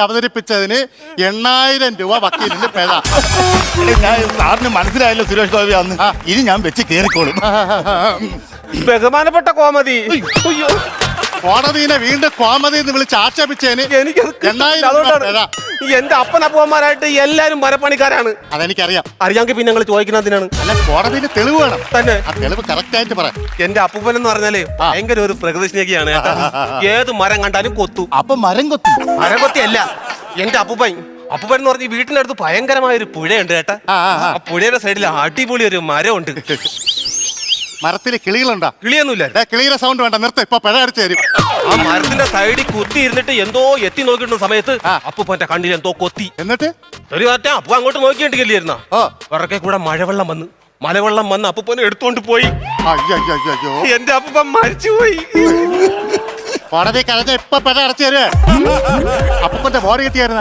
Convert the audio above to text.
അവതരിപ്പിച്ചതിന് 8000 രൂപ വക്കീലിന് പിഴ. ഞാൻ സാറിന് മനസ്സിലായല്ലോ സുരേഷ് ഗോപി അന്ന്. ഇനി ഞാൻ വെച്ച് കേറിക്കോളും. ബഹുമാനപ്പെട്ട കോമതി. അയ്യോ, കോടതിനെ വീണ്ടും കോമതി എന്ന് വിളിച്ച് ആക്ഷേപിച്ചതിന് എനിക്കത് 8000 രൂപ പിഴ. എന്റെ അപ്പനപ്പന്മാരായിട്ട് എല്ലാരും മരപ്പണിക്കാരാണ്. അതെനിക്കറിയാം. അറിയാമെങ്കിൽ പിന്നെ നിങ്ങൾ ചോദിക്കുന്നതിനാണ്. അല്ല, കോടതിയിൽ തെളിവ് വേണം. തന്നെ ആ തെളിവ് കറക്റ്റ് ആയിട്ട് പറ. എന്റെ അപ്പൂപ്പൻ എന്ന് പറഞ്ഞാല് ഭയങ്കര ഒരു പ്രകൃതി സ്നേഹിയാണ് കേട്ടോ. ഏത് മരം കണ്ടാലും കൊത്തു. അപ്പൊ മരം കൊത്തി. മരം കൊത്തിയല്ല, എന്റെ അപ്പൂപ്പൻ എന്ന് പറഞ്ഞ വീട്ടിന്റെ അടുത്ത് ഭയങ്കരമായ ഒരു പുഴയുണ്ട് കേട്ടാ. ആ പുഴയുടെ സൈഡിൽ അടിപൊളി ഒരു മരമുണ്ട്. മരത്തില് കിളികളുണ്ടോ? കിളിയൊന്നുമില്ല. കിളിയുടെ സൗണ്ട് വേണ്ട, നിർത്ത. ഇപ്പൊ പിഴ അടിച്ചു തരും. ആ മരത്തിന്റെ സൈഡിൽ കുത്തി ഇരുന്നിട്ട് എന്തോ എത്തി നോക്കിയിരുന്ന സമയത്ത് അപ്പൂപ്പന്റെ കണ്ണിൽ എന്തോ കൊത്തി. എന്നിട്ട് ഒരു കാറ്റാ അപ്പു അങ്ങോട്ട് നോക്കിയിട്ടില്ലായിരുന്ന പുറകെ കൂടെ മലവെള്ളം വന്ന് അപ്പൂപ്പനെ എടുത്തോണ്ട് പോയി. അയ്യോ, എന്റെ അപ്പൂപ്പൻ മരിച്ചുപോയി. കോടതി കഴിഞ്ഞ ഇപ്പൊ പിഴ അടച്ചു തരുവേ. അപ്പൂപ്പന്റെ ബോഡി കിട്ടിയായിരുന്നു.